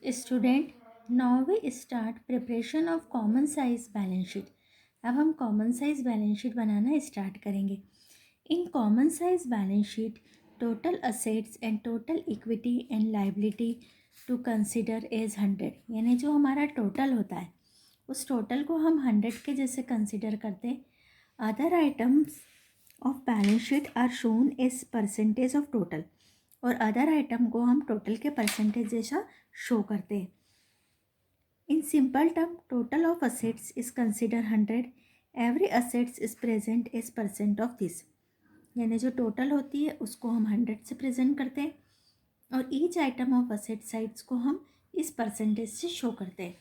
Student, now we start preparation of common size balance sheet. अब हम common size balance sheet बनाना start करेंगे। In common size balance sheet total assets and total equity and liability to consider as 100, यानी जो हमारा total होता है उस टोटल को हम 100 के जैसे कंसिडर करते हैं। Other items of balance sheet are shown as percentage of total, और अदर आइटम को हम टोटल के परसेंटेज जैसा शो करते हैं। In simple term, total of assets is consider 100, every assets is present as percent of this, यानी जो total होती है उसको हम 100 से प्रेजेंट करते हैं और each item of asset sides को हम इस परसेंटेज से शो करते हैं।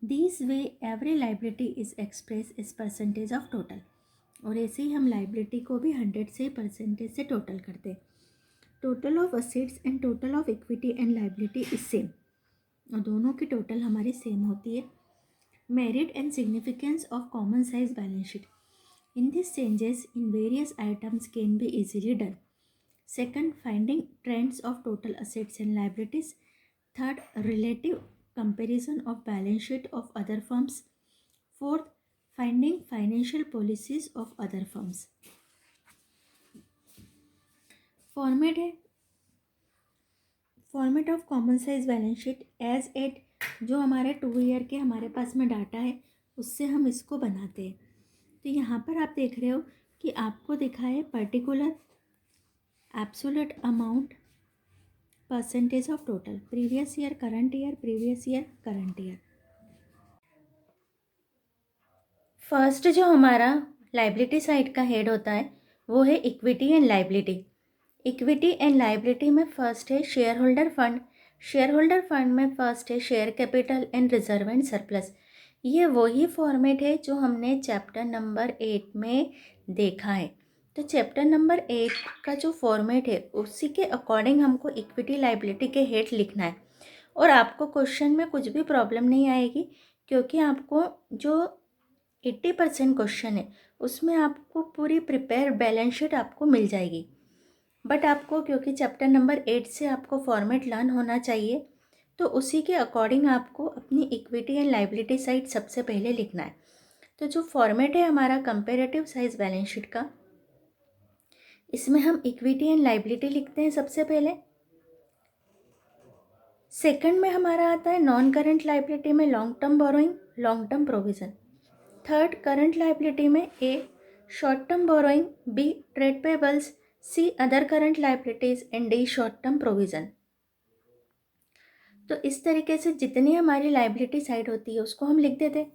This way every liability is express is percentage of total, और ऐसे ही हम लाइबिलिटी को भी 100 से परसेंटेज से टोटल करते हैं। Total of assets and total of equity and liability is same, और दोनों की टोटल हमारी सेम होती है। Merit and significance of common size balance sheet, in this changes in various items can be easily done. Second, finding trends of total assets and liabilities. Third, relative comparison of balance sheet of other firms. Fourth, finding financial policies of other firms. Format है, format of common size balance sheet as at, जो हमारे 2 year के हमारे पास में data है उससे हम इसको बनाते हैं। तो यहाँ पर आप देख रहे हो कि आपको दिखा है particular, absolute amount, percentage of total, previous year, current year, previous year, current year. First जो हमारा लाइबिलिटी साइड का हेड होता है वो है equity and liability. Equity and liability में फर्स्ट है share holder fund. Share holder fund में फर्स्ट है share capital and reserve and surplus. ये वही फॉर्मेट है जो हमने चैप्टर नंबर 8 में देखा है। तो चैप्टर नंबर 8 का जो फॉर्मेट है उसी के अकॉर्डिंग हमको इक्विटी लाइबिलिटी के हेड लिखना है, और आपको क्वेश्चन में कुछ भी प्रॉब्लम नहीं आएगी, क्योंकि आपको जो 80% क्वेश्चन है उसमें आपको पूरी प्रिपेयर बैलेंस शीट आपको मिल जाएगी। बट आपको, क्योंकि चैप्टर नंबर 8 से आपको फॉर्मेट लर्न होना चाहिए, तो उसी के अकॉर्डिंग आपको अपनी इक्विटी एंड लाइबिलिटी साइड सबसे पहले लिखना है। तो जो फॉर्मेट है हमारा कंपेरेटिव साइज बैलेंस शीट का, इसमें हम इक्विटी एंड लाइबिलिटी लिखते हैं सबसे पहले। सेकंड में हमारा आता है नॉन करंट लाइबिलिटी में long term borrowing, long term provision. Third, current liability में A short term borrowing, B trade payables, C other current liabilities and D short term provision. तो इस तरीके से जितनी हमारी लाइबिलिटी साइड होती है उसको हम लिख देते हैं।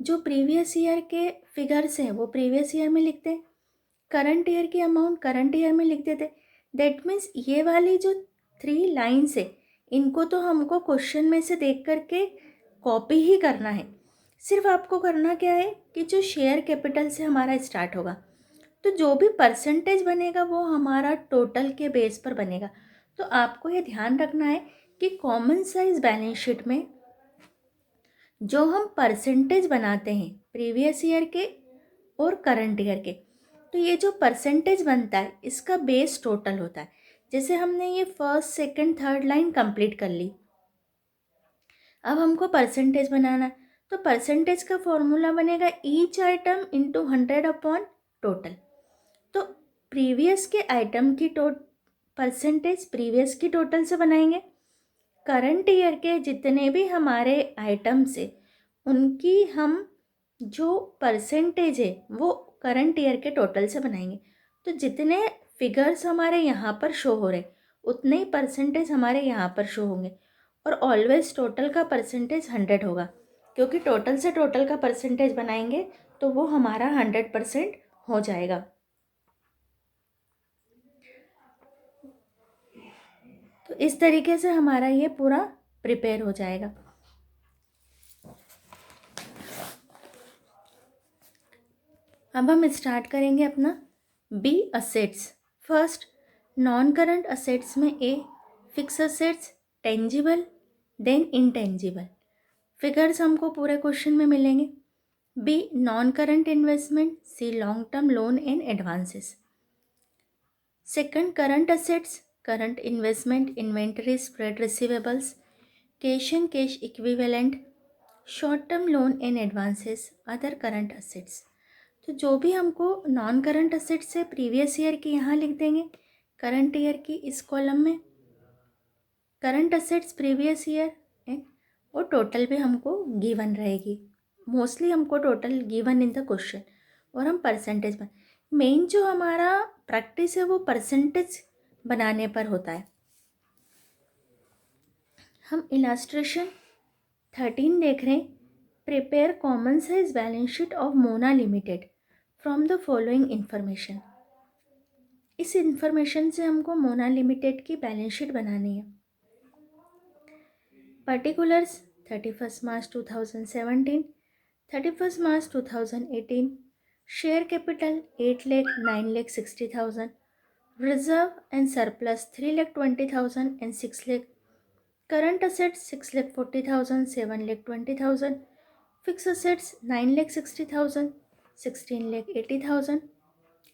जो प्रीवियस ईयर के फिगर्स हैं वो प्रीवियस ईयर में लिखते हैं, करंट ईयर की अमाउंट करंट ईयर में लिख देते। दैट मीन्स ये वाली जो 3 लाइन्स है इनको तो हमको क्वेश्चन में से देख करके कॉपी ही करना है। सिर्फ आपको करना क्या है कि जो शेयर कैपिटल से हमारा स्टार्ट होगा, तो जो भी परसेंटेज बनेगा वो हमारा टोटल के बेस पर बनेगा। तो आपको ये ध्यान रखना है कि कॉमन साइज बैलेंस शीट में जो हम परसेंटेज बनाते हैं प्रीवियस ईयर के और करंट ईयर के, तो ये जो परसेंटेज बनता है इसका बेस टोटल होता है। जैसे हमने ये first second third line complete कर ली, अब हमको परसेंटेज बनाना है, तो परसेंटेज का फॉर्मूला बनेगा each item into 100 upon total. तो प्रीवियस के आइटम की परसेंटेज प्रीवियस की टोटल से बनाएंगे, करंट ईयर के जितने भी हमारे आइटम्स है उनकी हम जो परसेंटेज है वो करंट ईयर के टोटल से बनाएंगे। तो जितने फिगर्स हमारे यहाँ पर शो हो रहे उतने ही परसेंटेज हमारे यहाँ पर शो होंगे, और ऑलवेज टोटल का परसेंटेज 100 होगा, क्योंकि टोटल से टोटल का परसेंटेज बनाएंगे तो वो हमारा 100% हो जाएगा। तो इस तरीके से हमारा ये पूरा प्रिपेयर हो जाएगा। अब हम स्टार्ट करेंगे अपना B assets. First, non current assets में A fix assets, tangible, then intangible. Figures हमको पूरे क्वेश्चन में मिलेंगे। B non current investment, C long term loan and advances. Second, current assets current investment, inventory, spread receivables, cash and cash equivalent, short term loan and advances, other current assets. तो जो भी हमको non current assets है previous year की यहाँ लिख देंगे, current year की इस कॉलम में, करंट असेट्स प्रीवियस ईयर है, और टोटल भी हमको गिवन रहेगी। मोस्टली हमको total given in the question, और हम परसेंटेज में, मेन जो हमारा प्रैक्टिस है वो परसेंटेज बनाने पर होता है। हम इलास्ट्रेशन 13 देख रहे हैं। Prepare common size balance sheet of Mona limited from the following information. इस इंफॉर्मेशन से हमको मोना लिमिटेड की बैलेंस शीट बनानी है। Particulars 31 March 2017, 31 March 2018, share capital 8 lakh 9 lakh 60,000, reserve and surplus 3 lakh 20,000 and 6 lakh, current assets 6 lakh 40,000 7 lakh 20,000, fix assets 9 lakh 60,000 16 lakh 80,000,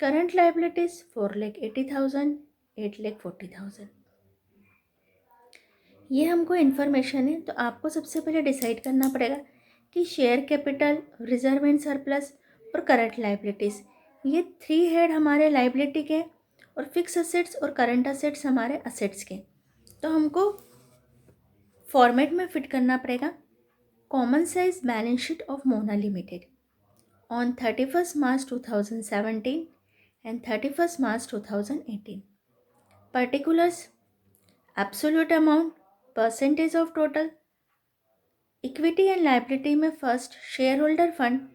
current liabilities 4 lakh 80,000 8 lakh 40,000। ये हमको इन्फॉर्मेशन है, तो आपको सबसे पहले डिसाइड करना पड़ेगा कि share capital, reserve and surplus और करंट लाइबिलिटीज़, ये 3 हेड हमारे लाइबिलिटी के, और फिक्स असेट्स और करंट असेट्स हमारे असेट्स के। तो हमको फॉर्मेट में फिट करना पड़ेगा। Common size balance sheet of Mona limited on 31 March 2017 and 31 March 2018। Particulars, absolute amount, percentage of total, equity and liability में first share holder fund,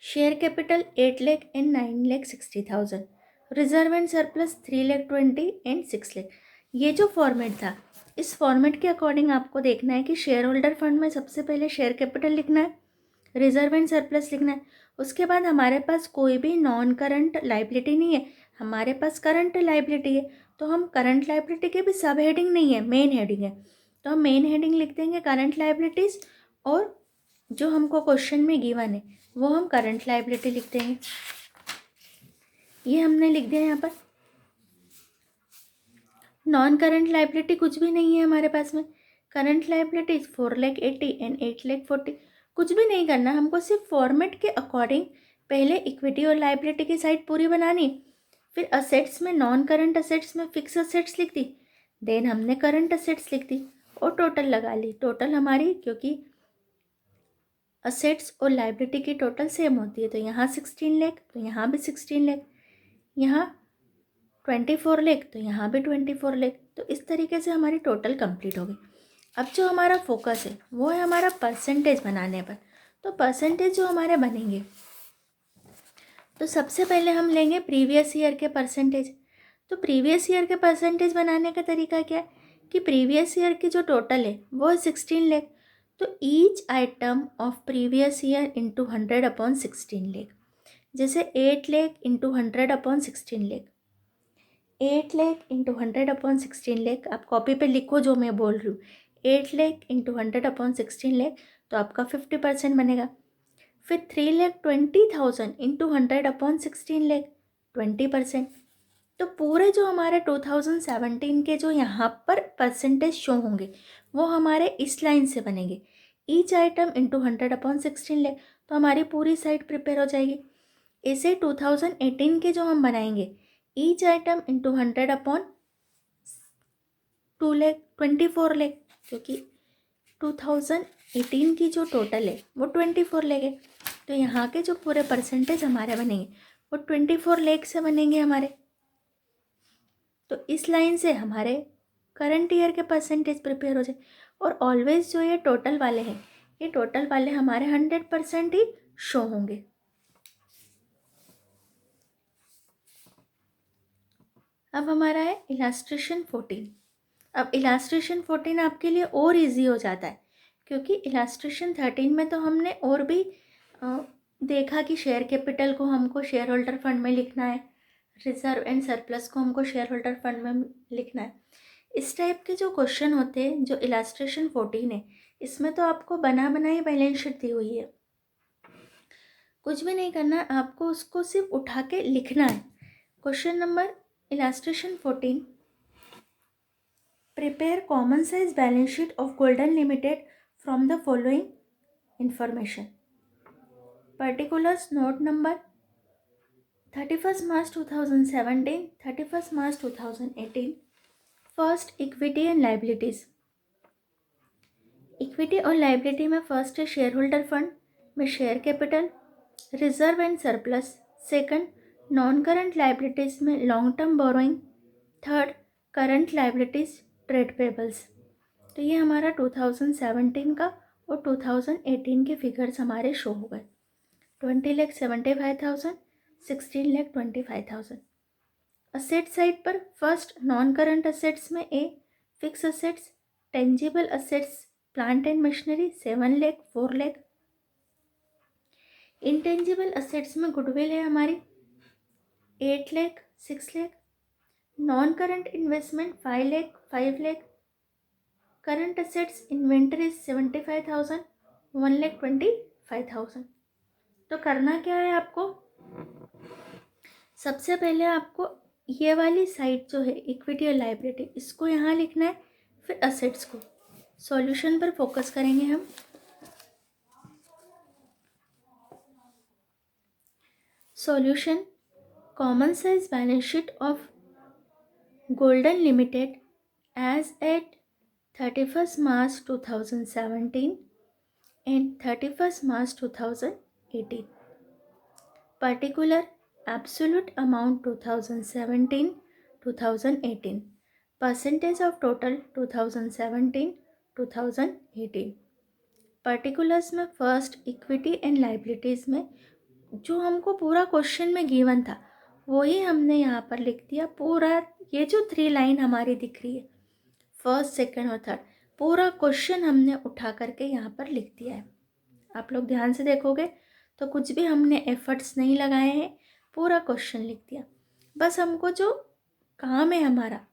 share capital 8 lakh and 9 lakh 60,000, reserve and surplus 3 lakh 20 and 6 lakh. ये जो format था, इस format के according आपको देखना है कि शेयर होल्डर फंड में सबसे पहले शेयर कैपिटल लिखना है, रिजर्व एंड सरप्लस लिखना है, उसके बाद हमारे पास कोई भी नॉन करंट लाइबिलिटी नहीं है, हमारे पास करंट लाइबिलिटी है, तो हम करंट लाइबिलिटी के भी सब हेडिंग नहीं है, मेन हेडिंग है, तो हम मेन हेडिंग लिख देंगे करंट लाइबिलिटीज़, और जो हमको क्वेश्चन में गिवन है वो हम करंट लाइबिलिटी लिख देंगे। ये हमने लिख दिया यहाँ पर। नॉन करंट लाइबिलिटी कुछ भी नहीं है हमारे पास में। Current liability 4 lakh 80 and 8 lakh 40। कुछ भी नहीं करना, हमको सिर्फ फॉर्मेट के अकॉर्डिंग पहले इक्विटी और लाइबिलिटी की साइड पूरी बनानी, फिर असेट्स में नॉन करंट असेट्स में फिक्स असेट्स लिख दी, देन हमने करंट असेट्स लिख दी और टोटल लगा ली। टोटल हमारी, क्योंकि असेट्स और लाइबिलिटी की टोटल सेम होती है, तो यहाँ 16 लाख तो यहाँ भी 16 लाख, यहाँ 24 लाख तो यहाँ भी 24 लाख। तो इस तरीके से हमारी टोटल कंप्लीट हो गई। अब जो हमारा फोकस है वो है हमारा परसेंटेज बनाने पर। तो परसेंटेज जो हमारे बनेंगे, तो सबसे पहले हम लेंगे प्रीवियस ईयर के परसेंटेज। तो प्रीवियस ईयर के परसेंटेज बनाने का तरीका क्या है कि प्रीवियस ईयर की जो टोटल है वो है 16 लाख, तो each item of previous year into 100/16 lakh. जैसे 8 लाख इंटू 100/16 लाख, 8 लाख इंटू 100/16 लाख। आप कॉपी पे लिखो जो मैं बोल रही हूँ, 8 लाख इंटू 100/16 लाख, तो आपका 50% बनेगा। फिर 3,20,000 इंटू 100/16 लाख, 20%। तो पूरे जो हमारे 2017 के जो यहाँ पर परसेंटेज शो होंगे वो हमारे इस लाइन से बनेंगे, ईच आइटम इंटू 100/16 लाख। तो हमारी पूरी साइड प्रिपेयर हो जाएगी। इसे 2018 के जो हम बनाएंगे, each item into 100/2 lakh 24 lakh, क्योंकि 2018 की जो टोटल है वो 24 लाख है। तो यहाँ के जो पूरे परसेंटेज हमारे बनेंगे वो 24 लाख से बनेंगे हमारे। तो इस लाइन से हमारे करंट ईयर के परसेंटेज प्रिपेयर हो जाए। और ऑलवेज जो ये टोटल वाले हैं, ये टोटल वाले हमारे 100% ही शो होंगे। अब हमारा है इलास्ट्रेशन 14। अब इलास्ट्रेशन 14 आपके लिए और इजी हो जाता है, क्योंकि इलास्ट्रेशन 13 में तो हमने और भी देखा कि शेयर कैपिटल को हमको शेयर होल्डर फंड में लिखना है, रिजर्व एंड सरप्लस को हमको शेयर होल्डर फंड में लिखना है। इस टाइप के जो क्वेश्चन होते हैं, जो इलास्ट्रेशन 14 है, इसमें तो आपको बना बनाई बैलेंस शीट दी हुई है, कुछ भी नहीं करना है आपको, उसको सिर्फ उठा के लिखना है। Question number Illustration 14. Prepare common size balance sheet of Golden Limited from the following information. Particulars note number 31st March 2017, 31st March 2018. First, equity and liabilities. Equity और लाइबिलिटी में फर्स्ट है शेयर होल्डर फंड में share capital, reserve and surplus. Second, non current liabilities में long term borrowing. Third, current liabilities trade payables. तो ये हमारा 2017 का और 2018 के फिगर्स हमारे शो हो गए। 20,75,000, 16,25,000। असेट साइड पर फर्स्ट नॉन करंट असेट्स में A fix assets, tangible assets, plant and machinery 7 lakh, 4 lakh. Intangible assets में गुडविल है हमारी 8 lakh, 6 lakh. Non current investment 5 lakh, 5 lakh. Current assets inventory 75,000, 1,25,000। तो करना क्या है आपको, सबसे पहले आपको ये वाली साइड जो है इक्विटी और लाइबिलिटी, इसको यहाँ लिखना है, फिर असेट्स को। सॉल्यूशन पर फोकस करेंगे हम। Solution, common size balance sheet of golden limited as at 31st March 2017 and 31st March 2018. Particular absolute amount 2017, 2018. Percentage of total 2017, 2018. Particulars में फर्स्ट इक्विटी एंड लाइबिलिटीज़ में जो हमको पूरा क्वेश्चन में गिवन था वही हमने यहाँ पर लिख दिया। पूरा ये जो 3 लाइन हमारी दिख रही है, फर्स्ट, सेकंड और थर्ड, पूरा क्वेश्चन हमने उठा करके यहाँ पर लिख दिया है। आप लोग ध्यान से देखोगे तो कुछ भी हमने एफर्ट्स नहीं लगाए हैं, पूरा क्वेश्चन लिख दिया। बस हमको जो काम है हमारा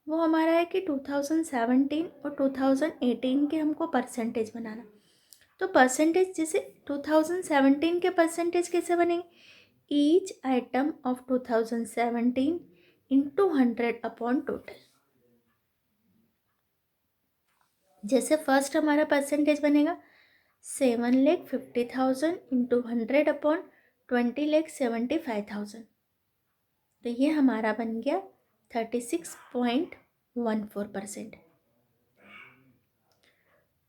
वो हमारा है कि 2017 और 2018 के हमको परसेंटेज बनाना। तो परसेंटेज जैसे 2017 के परसेंटेज कैसे बनेंगे, each item of 2017 into 100 upon total. जैसे फर्स्ट हमारा परसेंटेज बनेगा 7,50,000 इंटू 100 अपॉन 20,75,000। तो ये हमारा बन गया 36.14%।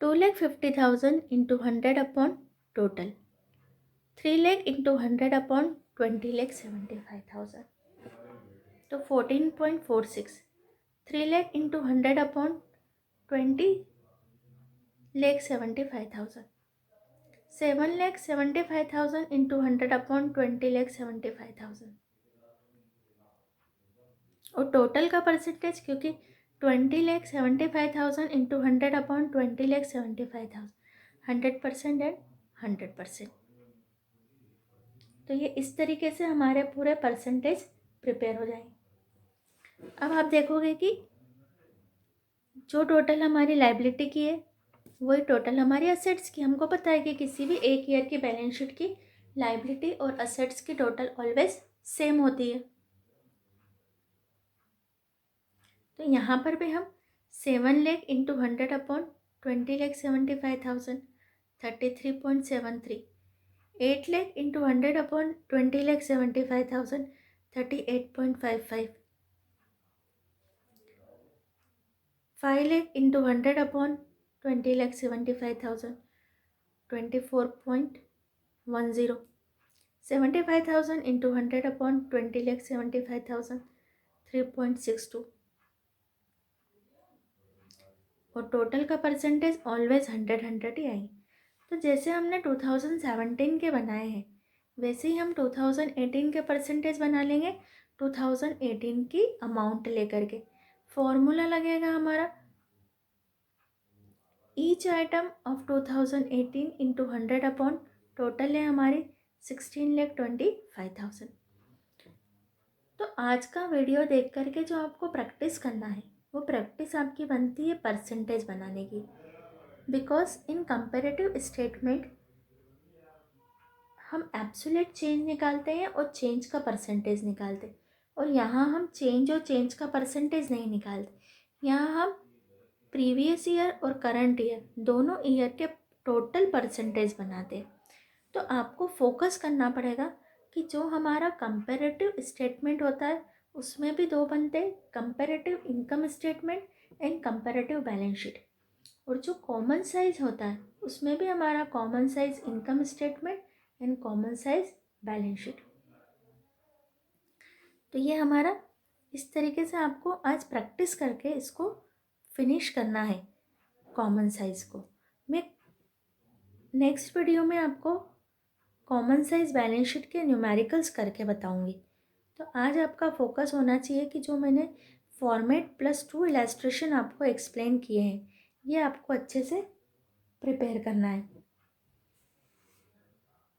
2,50,000 into 100 upon total 3 lakh into 100 upon 20,75,000, तो 14.46। 3 lakh into 100 upon 20,75,000, 7,75,000 into 100 upon 20,75,000। और टोटल का परसेंटेज, क्योंकि 20,75,000 इंटू 100 अपॉन 20,75,000 100% एंड 100%। तो ये इस तरीके से हमारे पूरे परसेंटेज प्रिपेयर हो जाएंगे। अब आप देखोगे कि जो टोटल हमारी लाइबिलिटी की है वही टोटल हमारी असेट्स की। हमको पता है कि किसी भी एक ईयर की बैलेंस शीट की लाइबिलिटी और असेट्स की टोटल ऑलवेज सेम होती है। तो यहाँ पर भी हम 7 lakh into 100 upon 20,75,000 33.73, 8 lakh into 100 upon 20,75,000 38.55, 5 lakh into 100 upon 20,75,000 24.10, 75,000 into 100 upon 20,75,000 3.62। और टोटल का परसेंटेज ऑलवेज 100 ही आएंगे। तो जैसे हमने 2017 के बनाए हैं वैसे ही हम 2018 के परसेंटेज बना लेंगे 2018 की अमाउंट लेकर के। फॉर्मूला लगेगा हमारा each item of 2018 into 100 upon total है हमारी 16,25,000। तो आज का वीडियो देख करके जो आपको प्रैक्टिस करना है वो प्रैक्टिस आपकी बनती है परसेंटेज बनाने की। बिकॉज इन कंपेरेटिव स्टेटमेंट हम एब्सोल्यूट चेंज निकालते हैं और चेंज का परसेंटेज निकालते हैं। और यहाँ हम चेंज और चेंज का परसेंटेज नहीं निकालते, यहाँ हम प्रीवियस ईयर और करंट ईयर दोनों ईयर के टोटल परसेंटेज बनाते हैं। तो आपको फोकस करना पड़ेगा कि जो हमारा कंपैरेटिव स्टेटमेंट होता है उसमें भी दो बनते हैं, comparative income statement and comparative balance sheet. और जो कॉमन साइज होता है उसमें भी हमारा common size income statement and common size balance sheet. तो ये हमारा इस तरीके से आपको आज प्रैक्टिस करके इसको फिनिश करना है कॉमन साइज को। मैं नेक्स्ट वीडियो में आपको कॉमन साइज बैलेंस शीट के न्यूमेरिकल्स करके बताऊंगी। तो आज आपका फोकस होना चाहिए कि जो मैंने फॉर्मेट +2 इलस्ट्रेशन आपको एक्सप्लेन किए हैं ये आपको अच्छे से प्रिपेयर करना है।